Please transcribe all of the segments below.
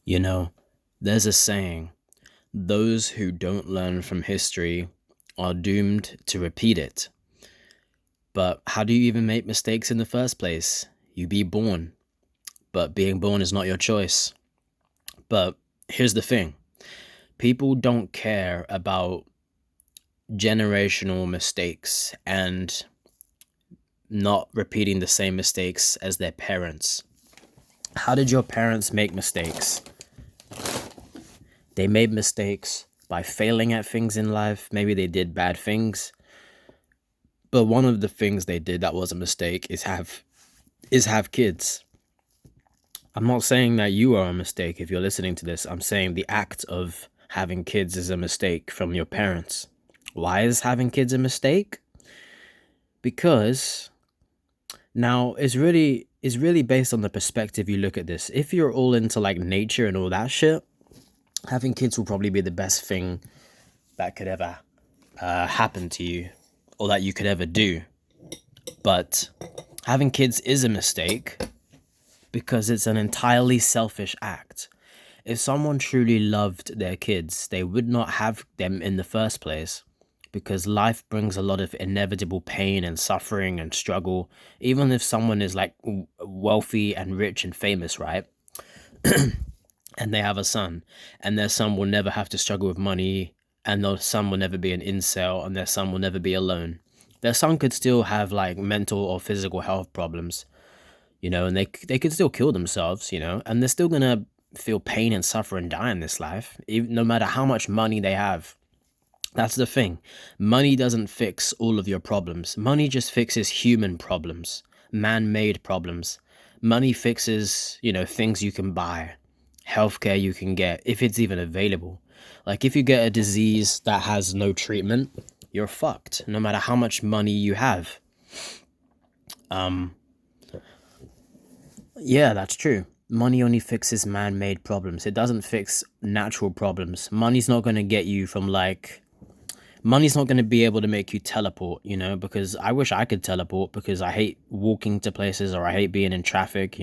You know, there's a saying, those who don't learn from history are doomed to repeat it. But how do you even make mistakes in the first place? You be born, but being born is not your choice. But here's the thing, people don't care about generational mistakes and not repeating the same mistakes as their parents. How did your parents make mistakes? They made mistakes by failing at things in life. Maybe they did bad things. But one of the things they did that was a mistake is have kids. I'm not saying that you are a mistake if you're listening to this. I'm saying the act of having kids is a mistake from your parents. Why is having kids a mistake? Because now it's really based on the perspective you look at this. If you're all into like nature and all that shit, having kids will probably be the best thing that could ever happen to you or that you could ever do. But having kids is a mistake because it's an entirely selfish act. If someone truly loved their kids, they would not have them in the first place because life brings a lot of inevitable pain and suffering and struggle. Even if someone is like wealthy and rich and famous, right? And they have a son, and their son will never have to struggle with money, and their son will never be an incel, and their son will never be alone. Their son could still have like mental or physical health problems, and they could still kill themselves, and they're still gonna feel pain and suffer and die in this life, even, no matter how much money they have. That's the thing. Money doesn't fix all of your problems. Money just fixes human problems, man-made problems. Money fixes, things you can buy, healthcare you can get, if it's even available. Like if you get a disease that has no treatment, you're fucked, no matter how much money you have. Yeah, that's true. Money only fixes man-made problems. It doesn't fix natural problems. Money's not going to be able to make you teleport, because I wish I could teleport because I hate walking to places or I hate being in traffic,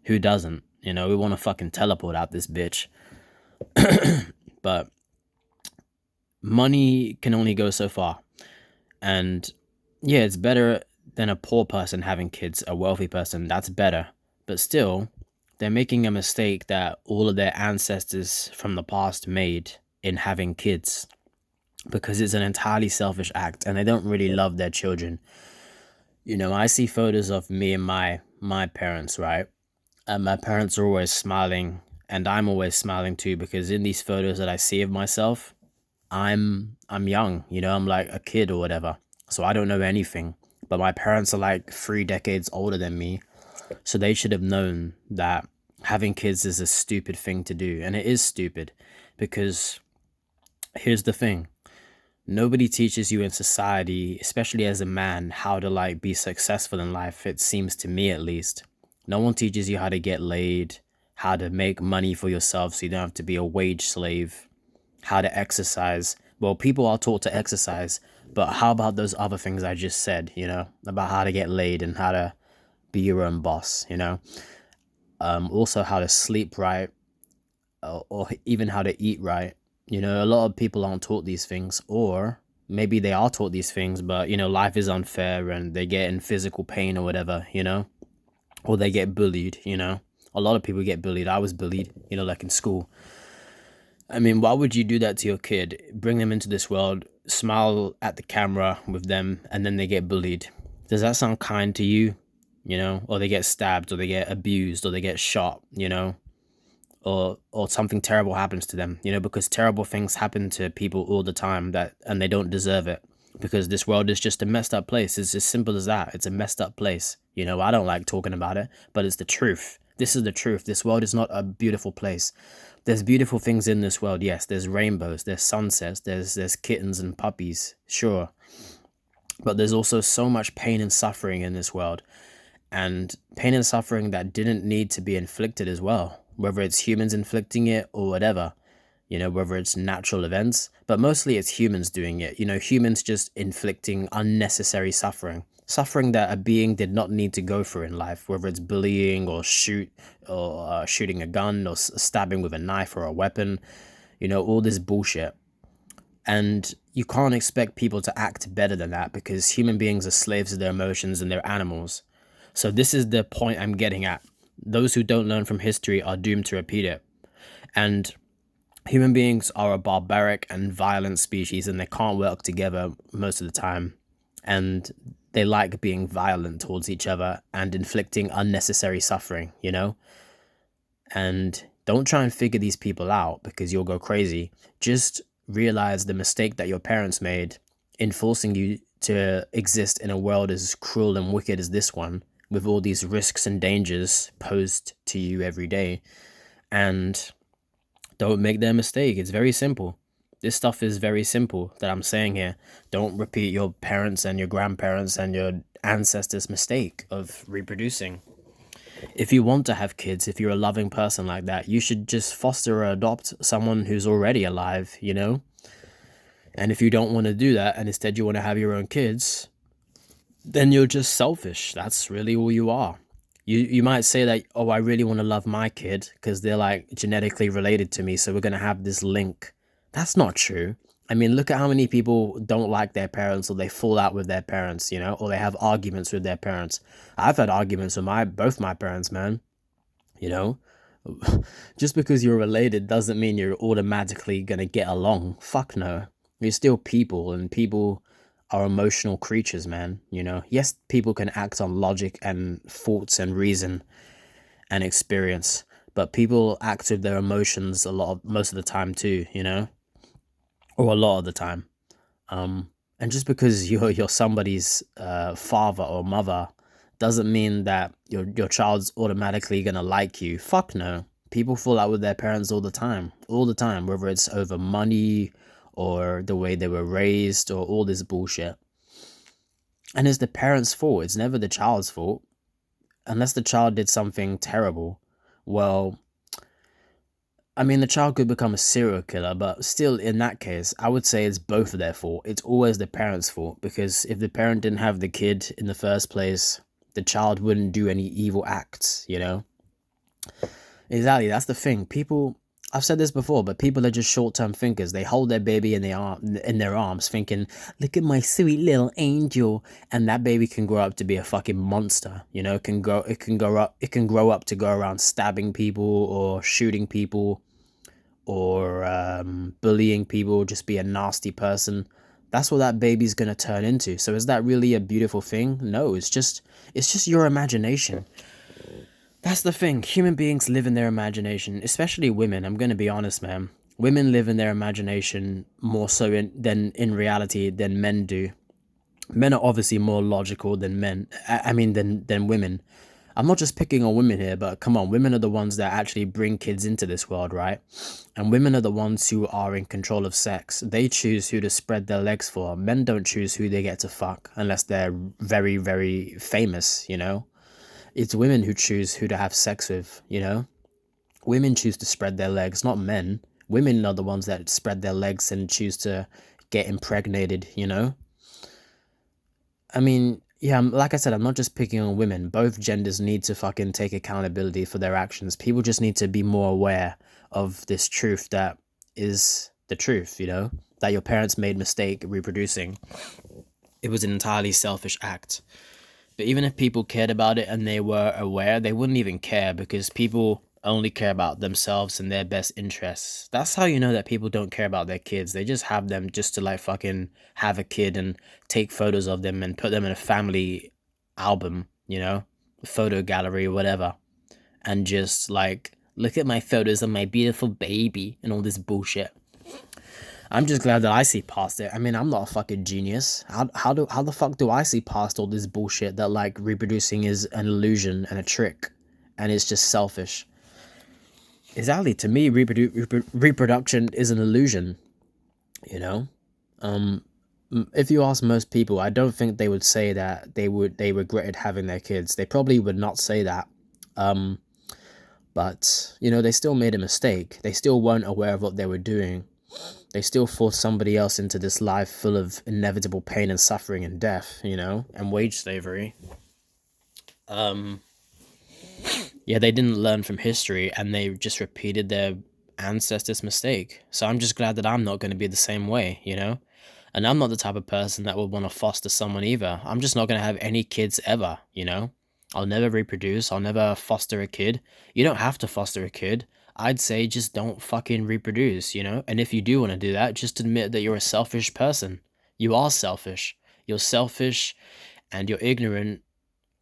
Who doesn't? We want to fucking teleport out this bitch. But money can only go so far. And yeah, it's better than a poor person having kids, a wealthy person. That's better. But still, they're making a mistake that all of their ancestors from the past made in having kids, because it's an entirely selfish act and they don't really love their children. I see photos of me and my parents, right? And my parents are always smiling and I'm always smiling too, because in these photos that I see of myself, I'm young, I'm like a kid or whatever. So I don't know anything. But my parents are like 3 decades older than me. So they should have known that having kids is a stupid thing to do. And it is stupid because here's the thing. Nobody teaches you in society, especially as a man, how to like be successful in life. It seems to me, at least. No one teaches you how to get laid, how to make money for yourself so you don't have to be a wage slave, how to exercise. Well, people are taught to exercise, but how about those other things I just said, about how to get laid and how to be your own boss, Also how to sleep right, or even how to eat right. A lot of people aren't taught these things, or maybe they are taught these things, but, life is unfair and they get in physical pain or whatever, or they get bullied, A lot of people get bullied. I was bullied, like in school. I mean, why would you do that to your kid? Bring them into this world, smile at the camera with them, and then they get bullied. Does that sound kind to you? Or they get stabbed, or they get abused, or they get shot, or something terrible happens to them, because terrible things happen to people all the time and they don't deserve it, because this world is just a messed up place. It's as simple as that. It's a messed up place. I don't like talking about it, but it's the truth. This is the truth. This world is not a beautiful place. There's beautiful things in this world. Yes, there's rainbows, there's sunsets, there's kittens and puppies, sure. But there's also so much pain and suffering in this world, and pain and suffering that didn't need to be inflicted as well, whether it's humans inflicting it or whatever, whether it's natural events, but mostly it's humans doing it, humans just inflicting unnecessary suffering. suffering that a being did not need to go through in life, whether it's bullying or shooting a gun or stabbing with a knife or a weapon, all this bullshit. And you can't expect people to act better than that because human beings are slaves of their emotions and they're animals. So this is the point I'm getting at. Those who don't learn from history are doomed to repeat it. And human beings are a barbaric and violent species and they can't work together most of the time. And they like being violent towards each other and inflicting unnecessary suffering. And don't try and figure these people out because you'll go crazy. Just realize the mistake that your parents made in forcing you to exist in a world as cruel and wicked as this one, with all these risks and dangers posed to you every day. And don't make their mistake. It's very simple. This stuff is very simple that I'm saying here. Don't repeat your parents and your grandparents and your ancestors' mistake of reproducing. If you want to have kids, if you're a loving person like that, you should just foster or adopt someone who's already alive. And if you don't want to do that and instead you want to have your own kids, then you're just selfish. That's really all you are. You might say that, oh, I really want to love my kid because they're like genetically related to me, so we're going to have this link. That's not true. I mean, look at how many people don't like their parents or they fall out with their parents, or they have arguments with their parents. I've had arguments with both my parents, man. You know, just because you're related doesn't mean you're automatically going to get along. Fuck no. You're still people, and people are emotional creatures, man. Yes, people can act on logic and thoughts and reason and experience, but people act with their emotions most of the time too, or a lot of the time. And just because you're somebody's father or mother doesn't mean that your child's automatically gonna like you. Fuck no. People fall out with their parents all the time, whether it's over money or the way they were raised or all this bullshit. And it's the parents' fault. It's never the child's fault, unless the child did something terrible. Well, I mean, the child could become a serial killer, but still, in that case, I would say it's both of their fault. It's always the parents' fault, because if the parent didn't have the kid in the first place, the child wouldn't do any evil acts. Exactly, that's the thing. People, I've said this before, but people are just short-term thinkers. They hold their baby in their arms, thinking, "Look at my sweet little angel," and that baby can grow up to be a fucking monster. It can grow up to go around stabbing people or shooting people or bullying people, just be a nasty person. That's what that baby's gonna turn into. So is that really a beautiful thing? No, it's just your imagination. That's the thing. Human beings live in their imagination, especially women. I'm gonna be honest, man. Women live in their imagination more so than in reality than men do. Men are obviously more logical than men. I mean, than women. I'm not just picking on women here, but come on, women are the ones that actually bring kids into this world, right? And women are the ones who are in control of sex. They choose who to spread their legs for. Men don't choose who they get to fuck unless they're very, very famous. It's women who choose who to have sex with. Women choose to spread their legs, not men. Women are the ones that spread their legs and choose to get impregnated. I mean, yeah, like I said, I'm not just picking on women. Both genders need to fucking take accountability for their actions. People just need to be more aware of this truth that is the truth, that your parents made mistake reproducing. It was an entirely selfish act. But even if people cared about it and they were aware, they wouldn't even care because people only care about themselves and their best interests. That's how you know that people don't care about their kids. They just have them just to like fucking have a kid and take photos of them and put them in a family album, photo gallery or whatever. And just like, look at my photos of my beautiful baby and all this bullshit. I'm just glad that I see past it. I mean, I'm not a fucking genius. How the fuck do I see past all this bullshit that like reproducing is an illusion and a trick and it's just selfish? Exactly. To me, reproduction is an illusion. You know, if you ask most people, I don't think they would say that they regretted having their kids. They probably would not say that. But they still made a mistake. They still weren't aware of what they were doing. They still force somebody else into this life full of inevitable pain and suffering and death, and wage slavery. Um, yeah, they didn't learn from history and they just repeated their ancestors' mistake. So I'm just glad that I'm not going to be the same way. And I'm not the type of person that would want to foster someone either. I'm just not going to have any kids ever. I'll never reproduce. I'll never foster a kid. You don't have to foster a kid. I'd say just don't fucking reproduce. And if you do want to do that, just admit that you're a selfish person. You are selfish. You're selfish and you're ignorant.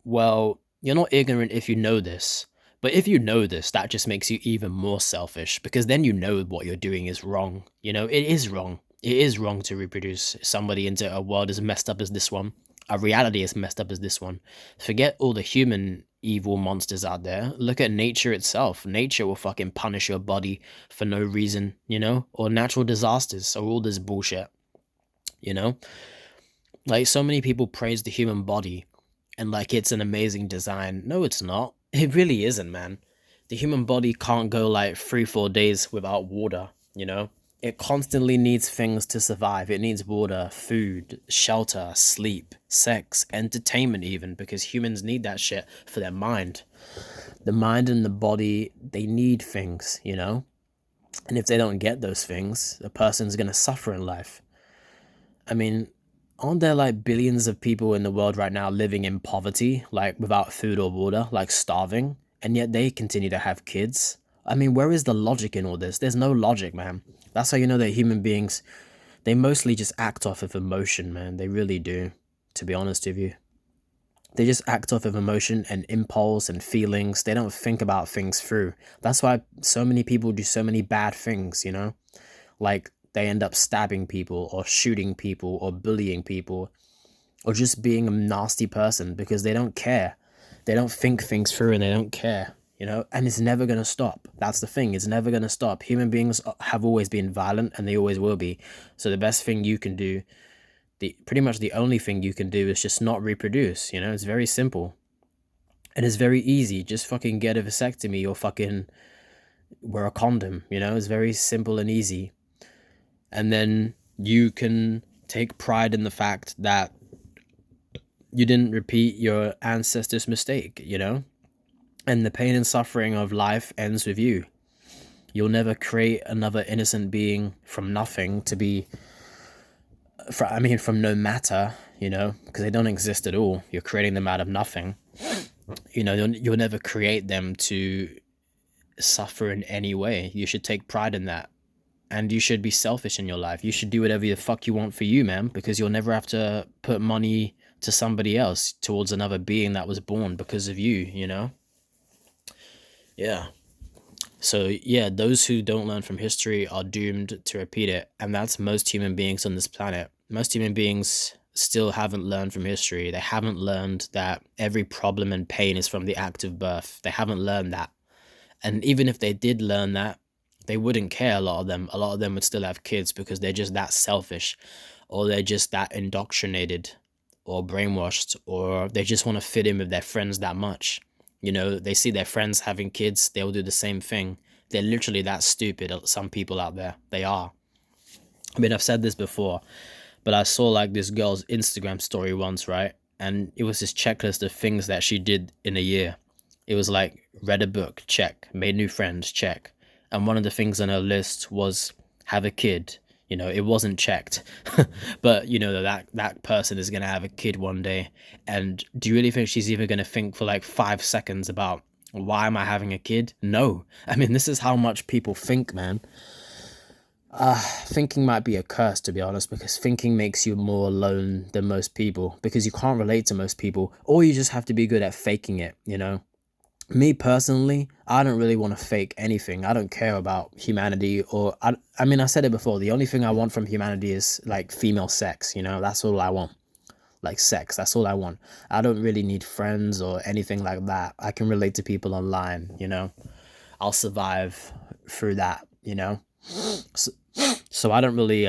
Well, you're not ignorant if you know this. But if you know this, that just makes you even more selfish because then you know what you're doing is wrong. It is wrong. It is wrong to reproduce somebody into a world as messed up as this one, a reality as messed up as this one. Forget all the human evil monsters out there. Look at nature itself. Nature will fucking punish your body for no reason, or natural disasters or all this bullshit, you know? Like so many people praise the human body and like it's an amazing design. No, it's not. It really isn't, man. The human body can't go like 3-4 days without water. It constantly needs things to survive. It needs water, food, shelter, sleep, sex, entertainment, even because humans need that shit for their mind. The mind and the body, they need things. And if they don't get those things, the person's gonna suffer in life. I mean, aren't there like billions of people in the world right now living in poverty, like without food or water, like starving, and yet they continue to have kids? I mean, where is the logic in all this? There's no logic, man. That's how you know that human beings, they mostly just act off of emotion, man. They really do, to be honest with you. They just act off of emotion and impulse and feelings. They don't think about things through. That's why so many people do so many bad things. Like they end up stabbing people or shooting people or bullying people or just being a nasty person because they don't care. They don't think things through and they don't care. And it's never going to stop. That's the thing. It's never going to stop. Human beings have always been violent and they always will be. So the best thing you can do, pretty much the only thing you can do is just not reproduce. It's very simple. And it's very easy. Just fucking get a vasectomy or fucking wear a condom. It's very simple and easy. And then you can take pride in the fact that you didn't repeat your ancestors' mistake. And the pain and suffering of life ends with you. You'll never create another innocent being from nothing to be, from no matter, because they don't exist at all. You're creating them out of nothing. You'll never create them to suffer in any way. You should take pride in that. And you should be selfish in your life. You should do whatever the fuck you want for you, man, because you'll never have to put money to somebody else towards another being that was born because of you. Yeah. So, yeah, those who don't learn from history are doomed to repeat it. And that's most human beings on this planet. Most human beings still haven't learned from history. They haven't learned that every problem and pain is from the act of birth. They haven't learned that. And even if they did learn that, they wouldn't care, a lot of them. A lot of them would still have kids because they're just that selfish, or they're just that indoctrinated or brainwashed, or they just want to fit in with their friends that much. They see their friends having kids, they'll do the same thing. They're literally that stupid, some people out there. They are. I mean, I've said this before, but I saw like this girl's Instagram story once, right? And it was this checklist of things that she did in a year. It was like, read a book, check. Made new friends, check. And one of the things on her list was have a kid. It wasn't checked, but that person is going to have a kid one day. And do you really think she's even going to think for like 5 seconds about why am I having a kid? No. I mean, this is how much people think, man. Thinking might be a curse, to be honest, because thinking makes you more alone than most people because you can't relate to most people, or you just have to be good at faking it. Me personally, I don't really want to fake anything. I don't care about humanity or I said it before. The only thing I want from humanity is like female sex, that's all I want. Like sex, that's all I want. I don't really need friends or anything like that. I can relate to people online, I'll survive through that. So I don't really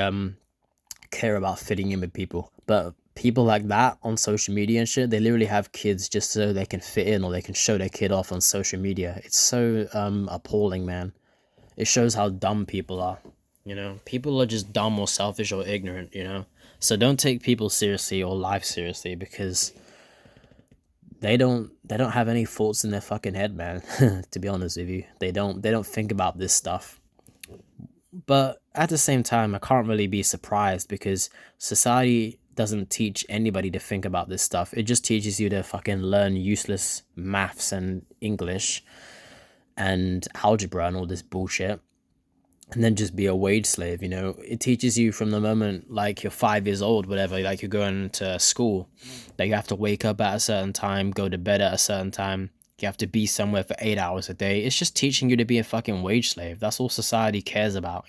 care about fitting in with people. But people like that on social media and shit, they literally have kids just so they can fit in or they can show their kid off on social media. It's so appalling, man. It shows how dumb people are. People are just dumb or selfish or ignorant. So don't take people seriously or life seriously, because they don't have any thoughts in their fucking head, man. To be honest with you, they don't think about this stuff. But at the same time, I can't really be surprised, because society doesn't teach anybody to think about this stuff. It just teaches you to fucking learn useless maths and English and algebra and all this bullshit, and then just be a wage slave. It teaches you from the moment, like, you're 5 years old, whatever, like, you're going to school, that you have to wake up at a certain time, go to bed at a certain time, you have to be somewhere for 8 hours a day. It's just teaching you to be a fucking wage slave. That's all society cares about.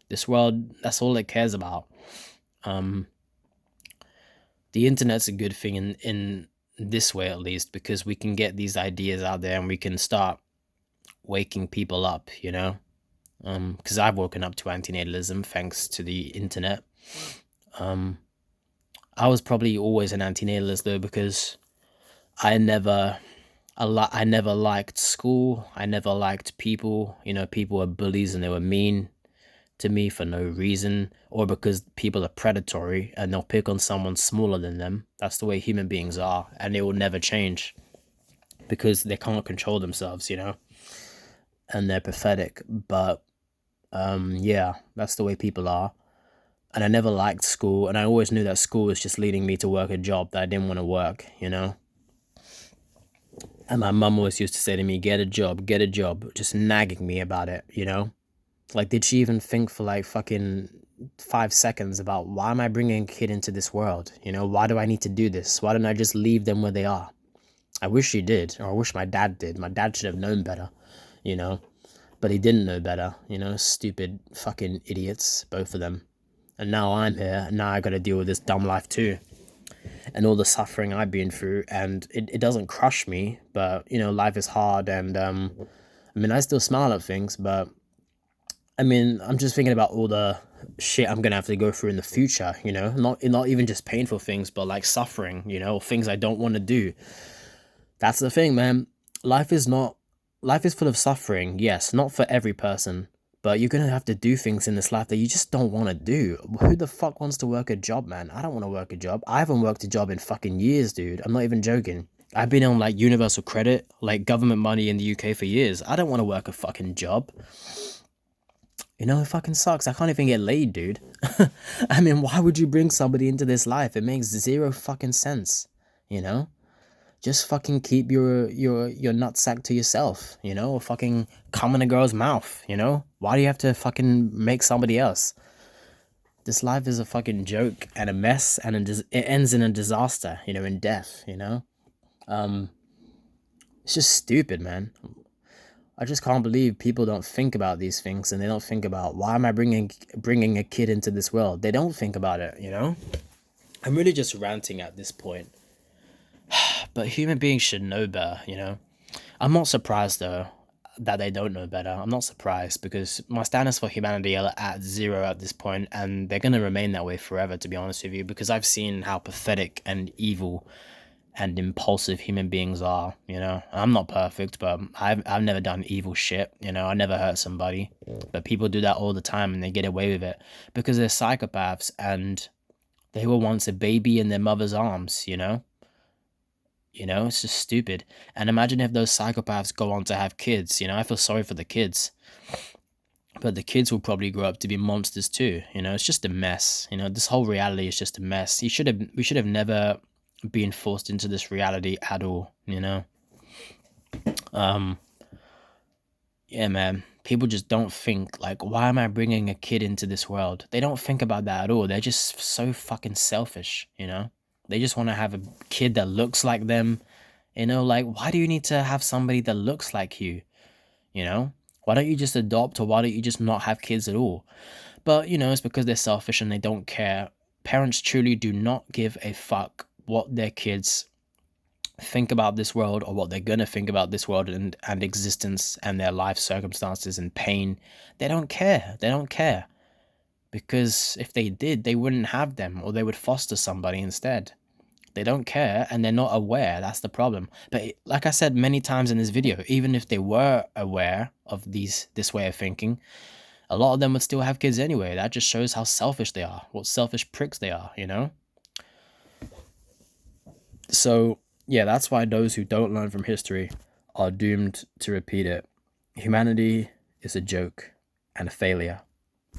This world, that's all it cares about. um the internet's a good thing in this way, at least, because we can get these ideas out there and we can start waking people up. Because I've woken up to antinatalism thanks to the internet. Um, I was probably always an antinatalist though, because I never, I never liked school. I never liked people. People were bullies and they were mean to me for no reason, or because people are predatory and they'll pick on someone smaller than them. That's the way human beings are, and it will never change, because they can't control themselves, and they're pathetic. But yeah, that's the way people are. And I never liked school, and I always knew that school was just leading me to work a job that I didn't want to work. And my mum always used to say to me, get a job, just nagging me about it. Like, did she even think for like fucking 5 seconds about, why am I bringing a kid into this world? Why do I need to do this? Why don't I just leave them where they are? I wish she did, or I wish my dad did. My dad should have known better, you know, but he didn't know better. Stupid fucking idiots, both of them. And now I'm here, and now I gotta deal with this dumb life too, and all the suffering I've been through. And it doesn't crush me, but life is hard. And I mean, I still smile at things, but I mean, I'm just thinking about all the shit I'm gonna have to go through in the future. Not even just painful things, but like suffering, things I don't want to do. That's the thing, man. Life is not life is full of suffering, yes, not for every person, but you're gonna have to do things in this life that you just don't want to do. Who the fuck wants to work a job, man? I don't want to work a job. I haven't worked a job in fucking years, dude. I'm not even joking. I've been on like universal credit, like government money in the UK for years. I don't want to work a fucking job. It fucking sucks. I can't even get laid, dude. I mean, why would you bring somebody into this life? It makes zero fucking sense, you know? Just fucking keep your nutsack to yourself, or fucking come in a girl's mouth. Why do you have to fucking make somebody else? This life is a fucking joke and a mess, and it ends in a disaster, in death. Um, it's just stupid, man. I just can't believe people don't think about these things, and they don't think about, why am I bringing a kid into this world? They don't think about it. I'm really just ranting at this point. But human beings should know better. I'm not surprised though that they don't know better. I'm not surprised, because my standards for humanity are at zero at this point, and they're gonna remain that way forever, to be honest with you, because I've seen how pathetic and evil and impulsive human beings are. I'm not perfect, but I've never done evil shit. I never hurt somebody. But people do that all the time, and they get away with it because they're psychopaths, and they were once a baby in their mother's arms. It's just stupid. And imagine if those psychopaths go on to have kids. I feel sorry for the kids. But the kids will probably grow up to be monsters too. It's just a mess. This whole reality is just a mess. We should have never been forced into this reality at all. Um, yeah, man. People just don't think, like, why am I bringing a kid into this world? They don't think about that at all. They're just so fucking selfish. They just want to have a kid that looks like them. Like, why do you need to have somebody that looks like you? Why don't you just adopt, or why don't you just not have kids at all? But, it's because they're selfish and they don't care. Parents truly do not give a fuck what their kids think about this world, or what they're gonna think about this world and existence and their life circumstances and pain. They don't care. They don't care. Because if they did, they wouldn't have them, or they would foster somebody instead. They don't care, and they're not aware. That's the problem. But like I said many times in this video, even if they were aware of this way of thinking, a lot of them would still have kids anyway. That just shows how selfish they are, what selfish pricks they are, you know? So, yeah, that's why those who don't learn from history are doomed to repeat it. Humanity is a joke and a failure.